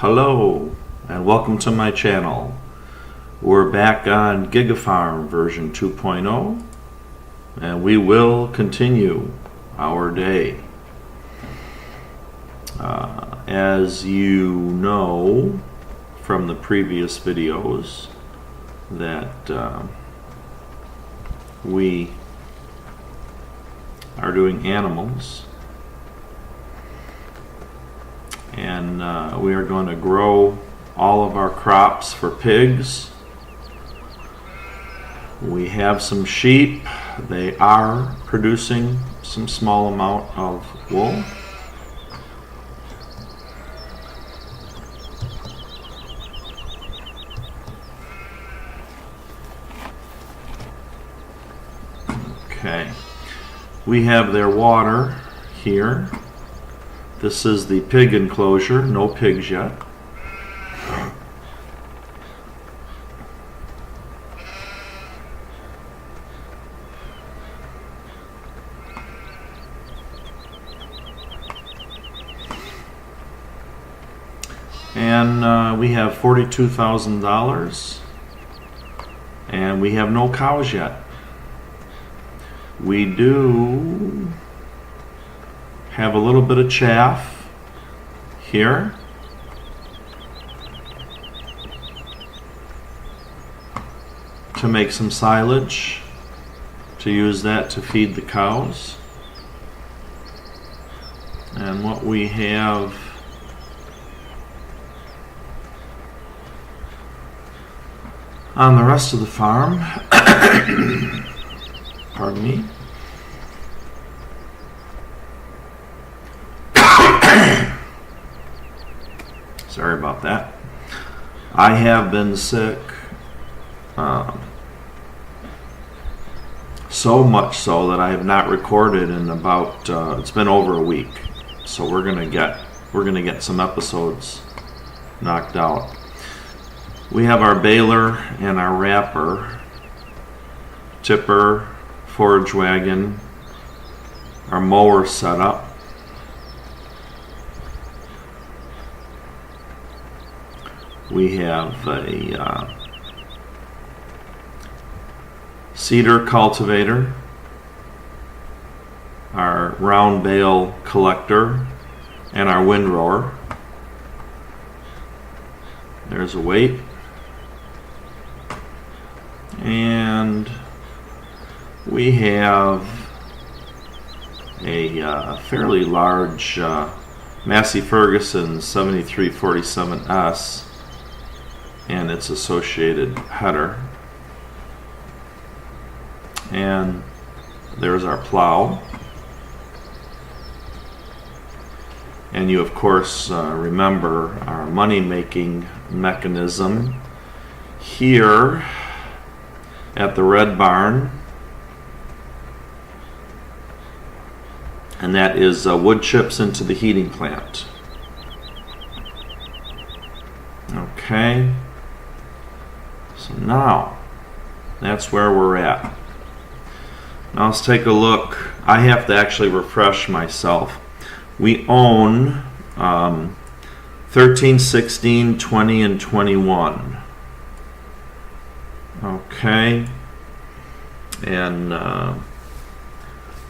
Hello and welcome to my channel. We're back on Giga Farm version 2.0 and we will continue our day. As you know from the previous videos that we are doing animals, and we are going to grow all of our crops for pigs. We have some sheep. They are producing some small amount of wool. Okay, we have their water here. This is the pig enclosure, no pigs yet. And we have $42,000 and we have no cows yet. We do have a little bit of chaff here. To make some silage, to use that to feed the cows. And what we have on the rest of the farm, pardon me, sorry about that. I have been sick, so much so that I have not recorded in about it's been over a week. So we're gonna get some episodes knocked out. We have our baler and our wrapper, tipper, forage wagon, our mower set up. We have a cedar cultivator, our round bale collector, and our windrower. There's a weight. And we have a fairly large Massey Ferguson 7347S and its associated header. And there's our plow. And you of course remember our money-making mechanism here at the red barn, and that is wood chips into the heating plant. Okay, so now that's where we're at. Now let's take a look. I have to actually refresh myself. We own 13, 16, 20, and 21. Okay, and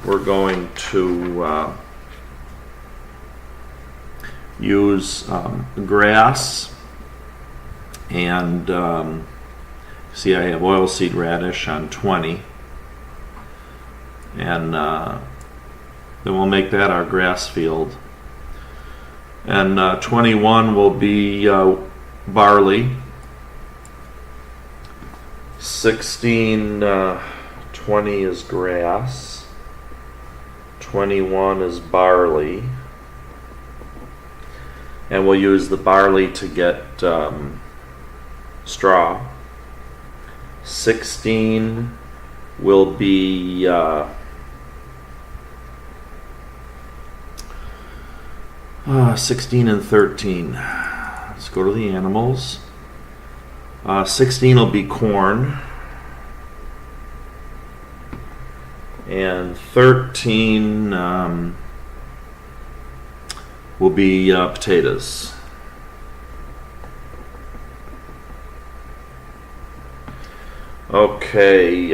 we're going to use grass, and see, I have oilseed radish on 20, and then we'll make that our grass field. And 21 will be barley. 16, 20 is grass, 21 is barley, and we'll use the barley to get straw. 16 will be 16 and 13. Let's go to the animals. 16 will be corn, and 13 will be potatoes. Okay,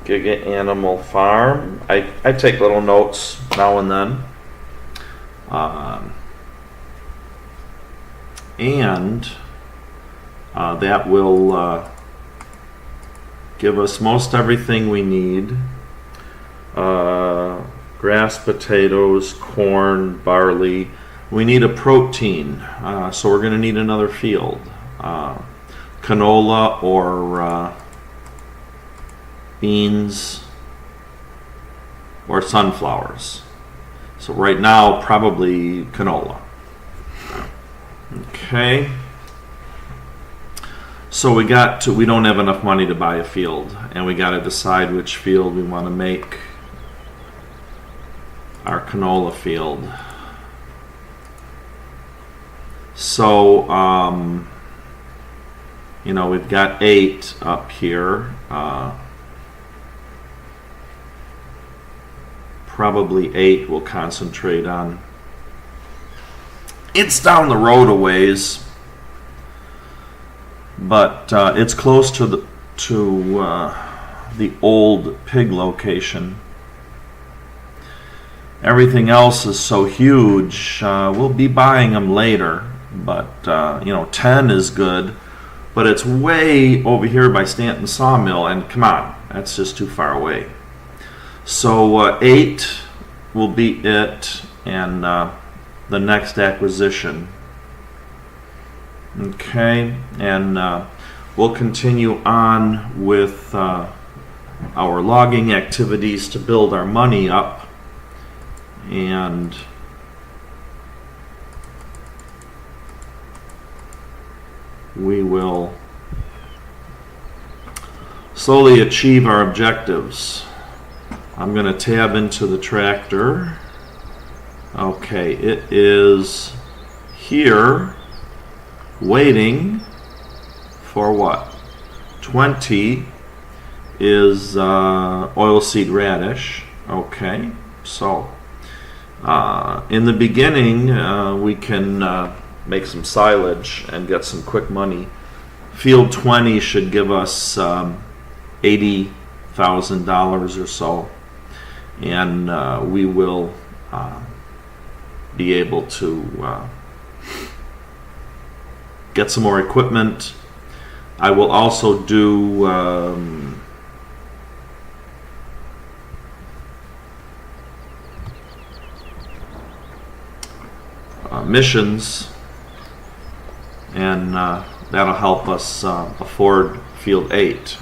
Giga Animal Farm. I take little notes now and then. And that will give us most everything we need. Grass, potatoes, corn, barley. We need a protein, so we're going to need another field. Canola or beans or sunflowers. So right now, probably canola. Okay. So we don't have enough money to buy a field, and we got to decide which field we want to make our canola field. So, you know, we've got 8 up here. Probably 8 we'll concentrate on. It's down the road a ways, but it's close to the old pig location. Everything else is so huge. We'll be buying them later, but you know, 10 is good, but it's way over here by Stanton Sawmill, and come on, that's just too far away. So 8 will be it, and the next acquisition. Okay, and we'll continue on with our logging activities to build our money up, and we will slowly achieve our objectives. I'm going to tab into the tractor. Okay, it is here waiting for what? 20 is oilseed radish. Okay, so in the beginning we can make some silage and get some quick money. Field 20 should give us $80,000 or so, and we will be able to get some more equipment. I will also do missions, and that'll help us afford Field 8.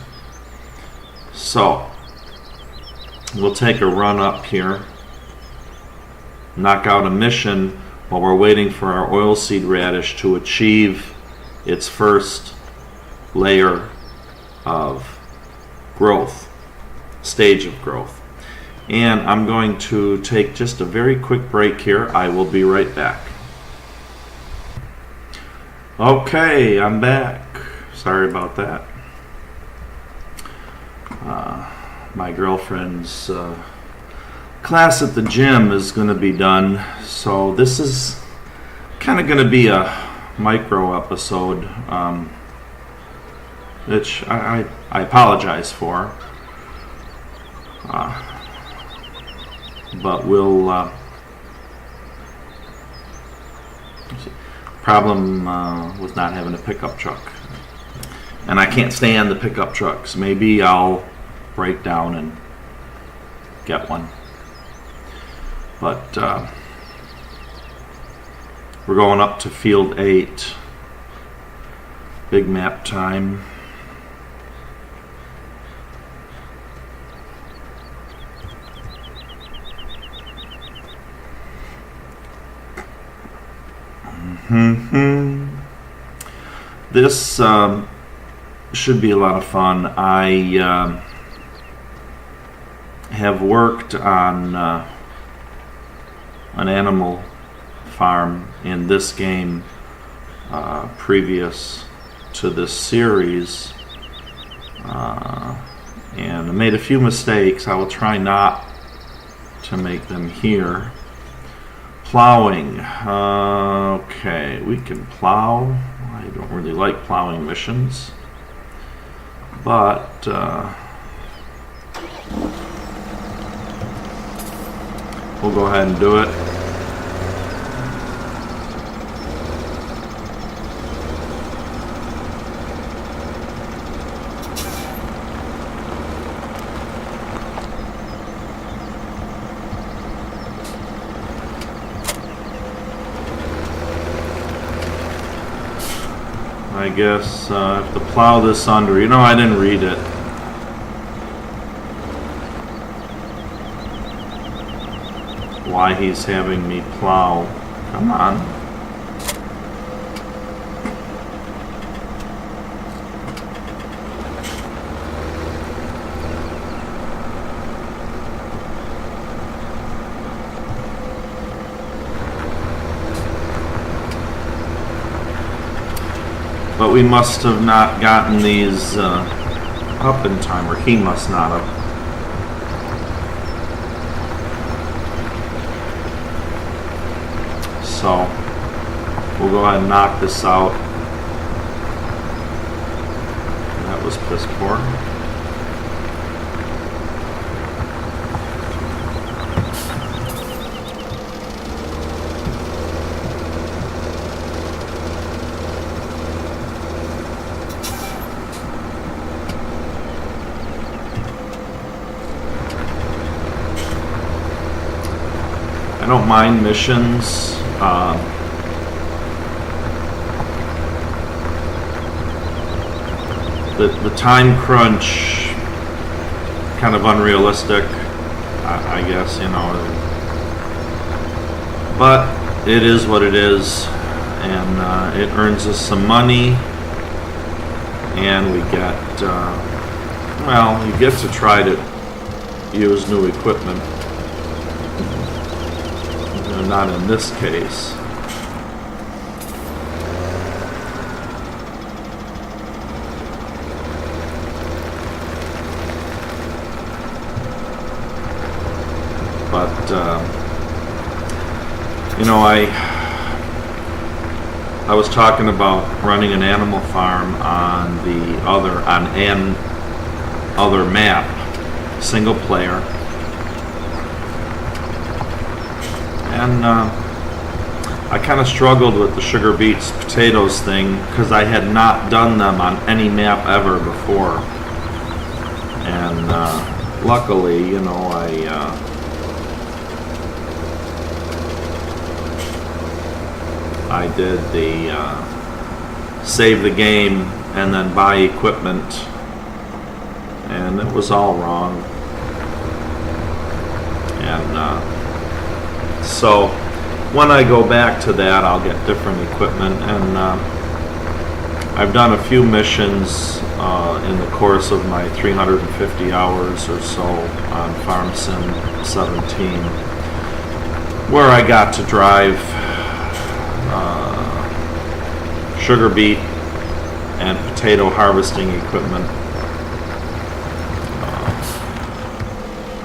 So we'll take a run up here, knock out a mission while we're waiting for our oilseed radish to achieve its first layer of growth, stage of growth. And I'm going to take just a very quick break here. I will be right back. Okay, I'm back. Sorry about that. My girlfriend's class at the gym is going to be done, so this is kind of going to be a micro episode, which I apologize for, but we'll problem with not having a pickup truck, and I can't stand the pickup trucks. Maybe I'll break down and get one, but we're going up to Field 8. Big map time. This should be a lot of fun. I have worked on an animal farm in this game previous to this series, and I made a few mistakes. I will try not to make them here. Plowing. Okay, we can plow. I I don't really like plowing missions, but we'll go ahead and do it. I guess I have to plow this under. You know, I didn't read it. Why he's having me plow. Come on. But we must have not gotten these up in time, or he must not have. So we'll go ahead and knock this out. That was piss poor. I don't mind missions. The time crunch, kind of unrealistic, I guess, you know. But it is what it is, and it earns us some money, and we get, well, you get to try to use new equipment. Not in this case. But you know, I was talking about running an animal farm on an other map, single player. And I kind of struggled with the sugar beets potatoes thing because I had not done them on any map ever before. And luckily, you know, I did the save the game and then buy equipment, and it was all wrong. And so when I go back to that, I'll get different equipment, and I've done a few missions in the course of my 350 hours or so on Farm Sim 17, where I got to drive sugar beet and potato harvesting equipment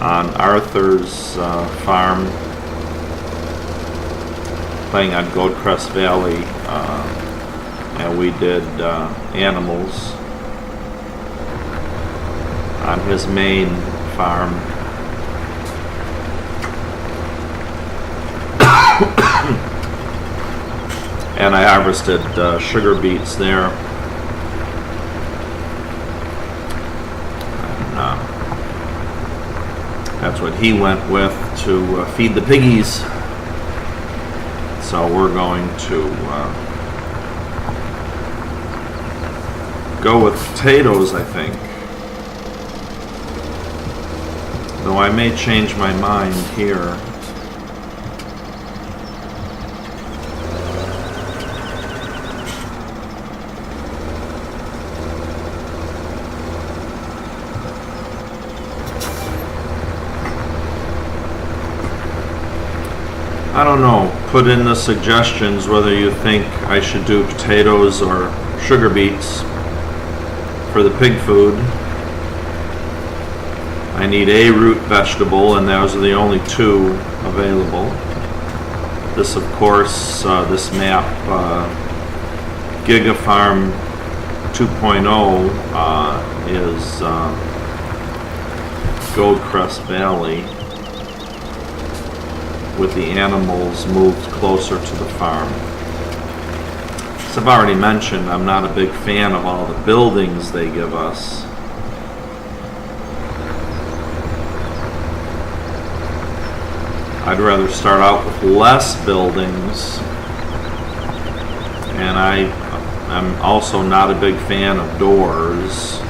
on Arthur's farm, playing on Goldcrest Valley, and we did animals on his main farm. And I harvested sugar beets there. And, that's what he went with to feed the piggies. So we're going to go with potatoes, I think. Though I may change my mind here. I don't know, put in the suggestions whether you think I should do potatoes or sugar beets for the pig food. I need a root vegetable, and those are the only two available. This, of course, this map Giga Farm 2.0 is Goldcrest Valley, with the animals moved closer to the farm. As I've already mentioned, I'm not a big fan of all the buildings they give us. I'd rather start out with less buildings, and I'm also not a big fan of doors.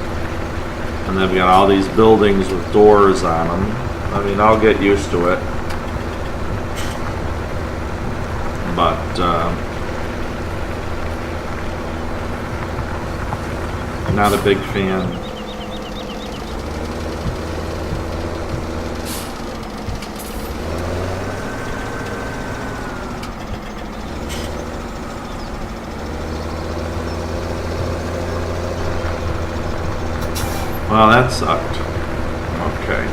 And they've got all these buildings with doors on them. I mean, I'll get used to it, but not a big fan. Well, that sucked. Okay.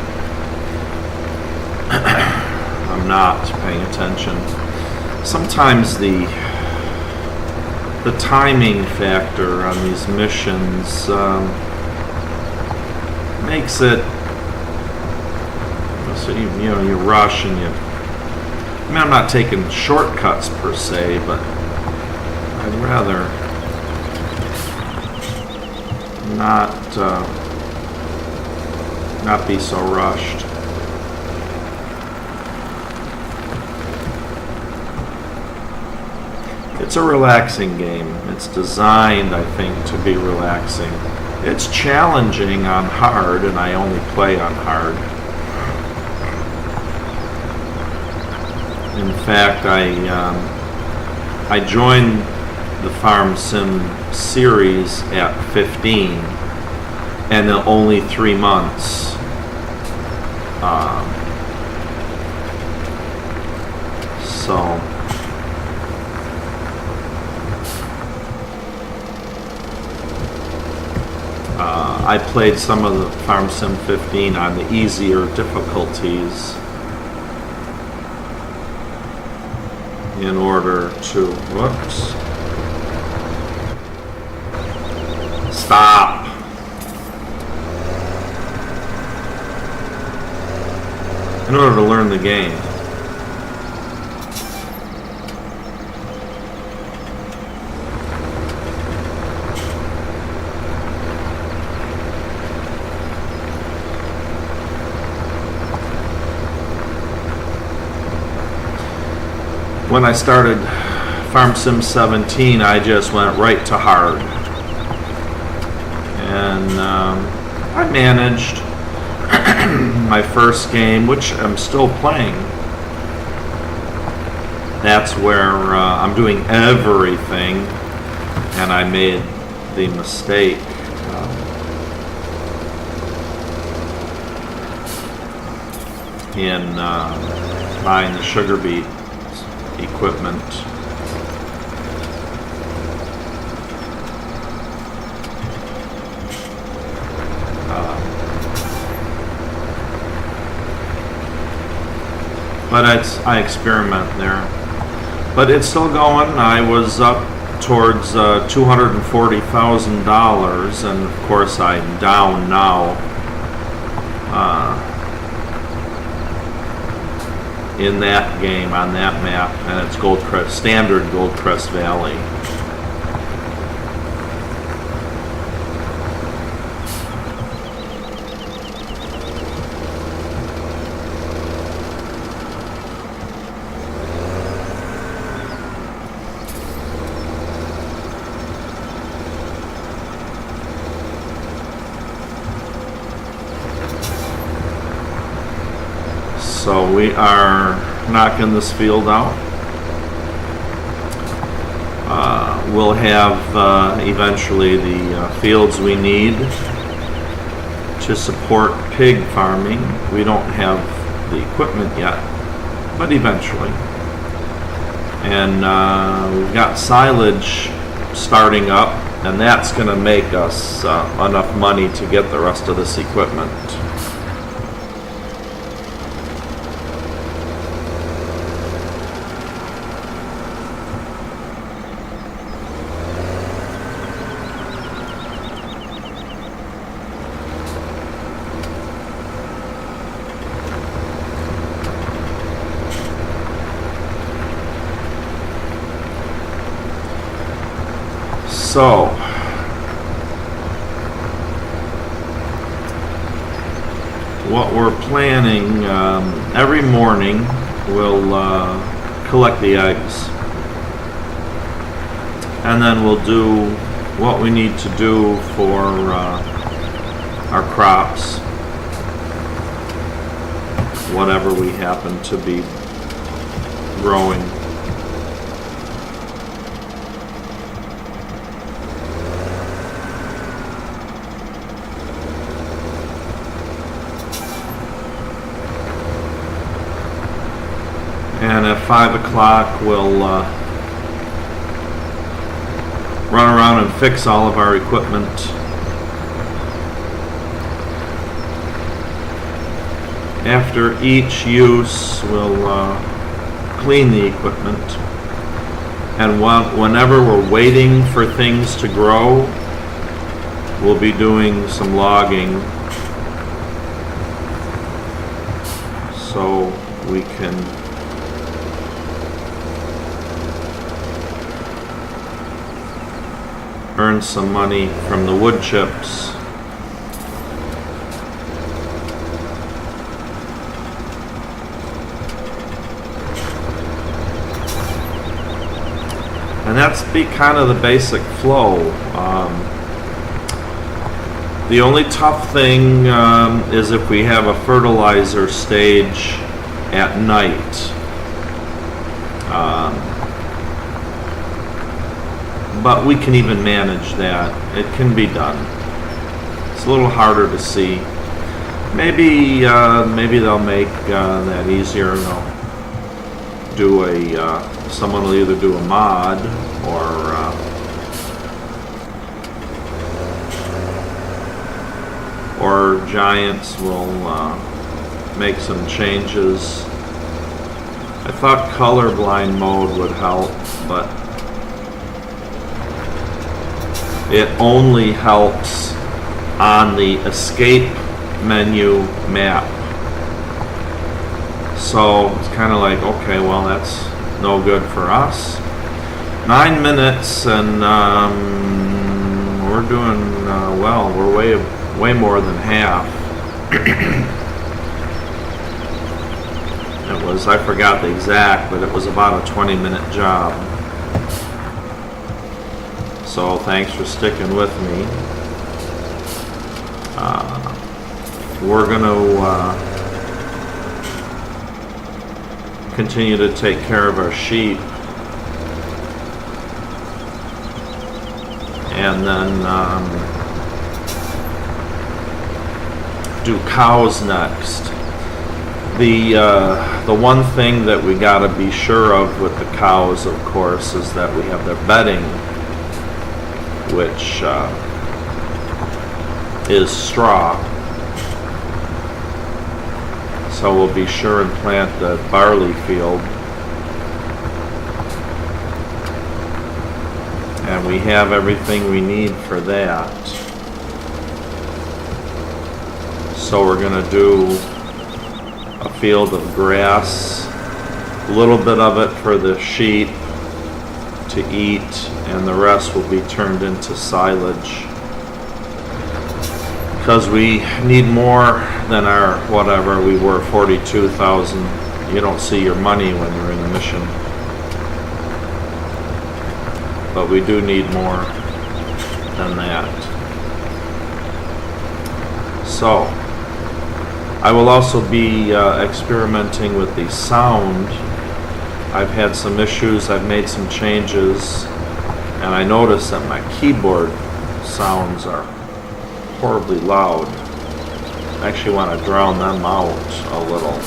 I'm not paying attention. Sometimes the timing factor on these missions makes it so you rush and I mean, I'm not taking shortcuts per se, but I'd rather not be so rushed. It's a relaxing game. It's designed, I think, to be relaxing. It's challenging on hard, and I only play on hard. In fact, I joined the Farm Sim series at 15, and in only 3 months. So I played some of the Farm Sim 15 on the easier difficulties in order to, whoops, stop. In order to learn the game. When I started Farm Sim 17, I just went right to hard. And I managed my first game, which I'm still playing. That's where I'm doing everything, and I made the mistake in buying the sugar beet equipment. But I experiment there. But it's still going. I was up towards $240,000, and of course I'm down now in that game on that map, and it's standard Goldcrest Valley. So we are knocking this field out. We'll have eventually the fields we need to support pig farming. We don't have the equipment yet, but eventually. And we've got silage starting up, and that's going to make us enough money to get the rest of this equipment. So, what we're planning, every morning we'll collect the eggs, and then we'll do what we need to do for our crops, whatever we happen to be growing. And at 5 o'clock we'll run around and fix all of our equipment. After each use, we'll clean the equipment. And whenever we're waiting for things to grow, we'll be doing some logging so we can earn some money from the wood chips. And that's kind of the basic flow. The only tough thing is if we have a fertilizer stage at night. But we can even manage that. It can be done. It's a little harder to see. Maybe they'll make that easier. They'll do someone will either do a mod or Giants will make some changes. I thought colorblind mode would help, but it only helps on the escape menu map. So it's kind of like, okay, well, that's no good for us. 9 minutes, and we're doing well. We're way more than half. It was, I forgot the exact, but it was about a 20-minute job. So thanks for sticking with me. We're going to continue to take care of our sheep, and then do cows next. The one thing that we got to be sure of with the cows, of course, is that we have their bedding, which is straw. So we'll be sure and plant the barley field. And we have everything we need for that. So we're going to do a field of grass, a little bit of it for the sheep to eat, and the rest will be turned into silage. Because we need more than our whatever, we were 42,000. You don't see your money when you're in a mission. But we do need more than that. So, I will also be experimenting with the sound. I've had some issues, I've made some changes, and I noticed that my keyboard sounds are horribly loud. I actually want to drown them out a little.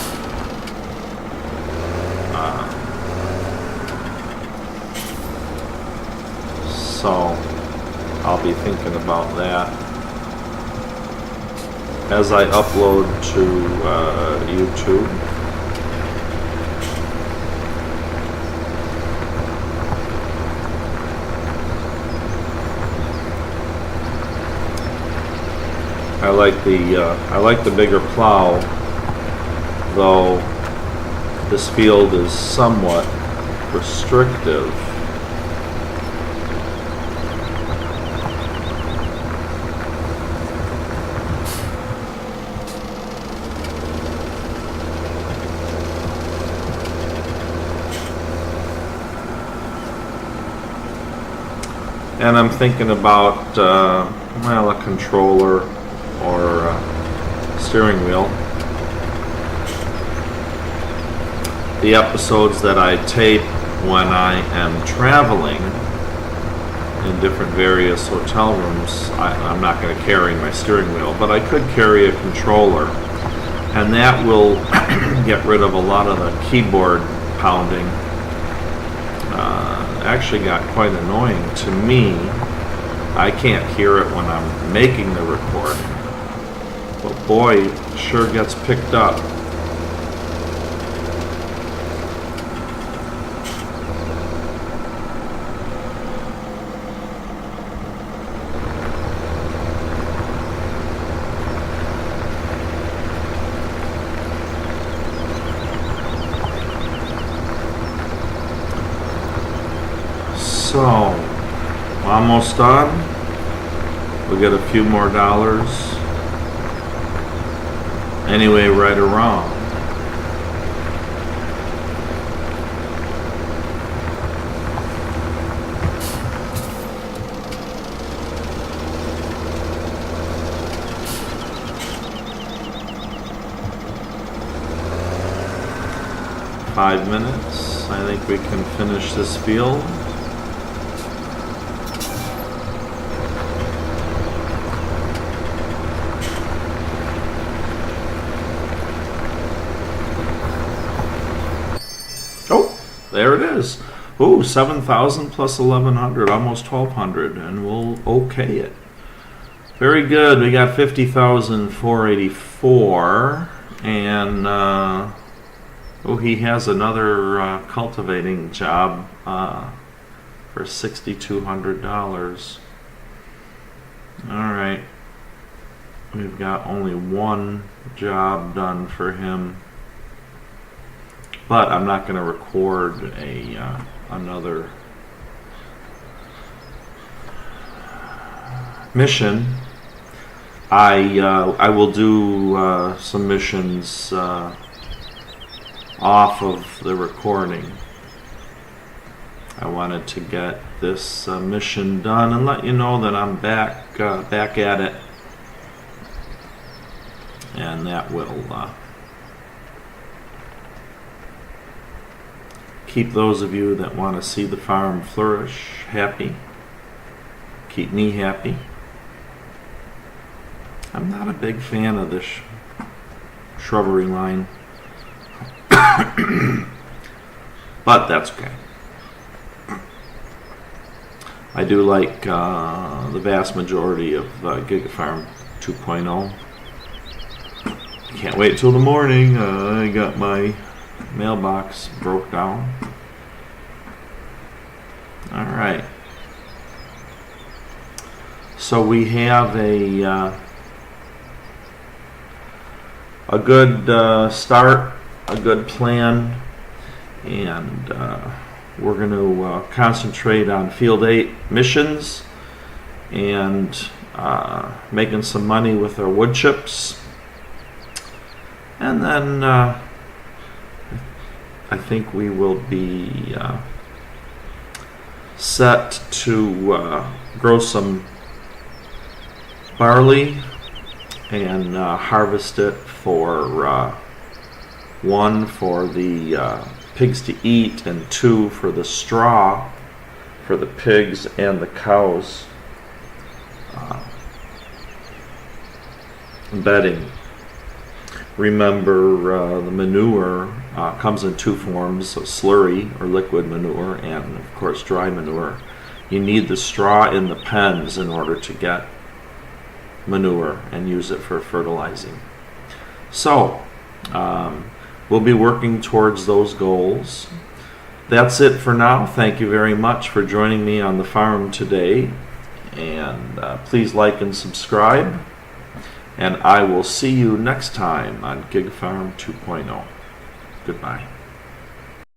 So I'll be thinking about that as I upload to YouTube. I like the bigger plow, though this field is somewhat restrictive. And I'm thinking about, well, a controller or a steering wheel. The episodes that I tape when I am traveling in different various hotel rooms, I'm not going to carry my steering wheel, but I could carry a controller, and that will get rid of a lot of the keyboard pounding. Actually got quite annoying to me. I can't hear it when I'm making the recording, but boy, it sure gets picked up. So, almost done. We'll get a few more dollars. Anyway, right or wrong. Five minutes. I think we can finish this field. There it is. Ooh, 7,000 plus 1,100, almost 1,200, and we'll okay it. Very good. We got 50,484, and oh, he has another cultivating job for $6,200. All right, we've got only one job done for him. But I'm not going to record another mission. I will do some missions off of the recording. I wanted to get this mission done and let you know that I'm back at it, and that will keep those of you that want to see the farm flourish happy. Keep me happy. I'm not a big fan of this shrubbery line, but that's okay. I do like the vast majority of Giga Farm 2.0. Can't wait till the morning. I got my mailbox broke down. All right. So we have a good start, a good plan, and we're going to concentrate on Field 8 missions and making some money with our wood chips, and then I think we will be set to grow some barley and harvest it for one, for the pigs to eat, and two, for the straw for the pigs and the cows bedding. Remember, the manure comes in two forms: so slurry or liquid manure, and of course dry manure. You need the straw in the pens in order to get manure and use it for fertilizing. So we'll be working towards those goals. That's it for now. Thank you very much for joining me on the farm today, and please like and subscribe, and I will see you next time on Giga Farm 2.0. Goodbye.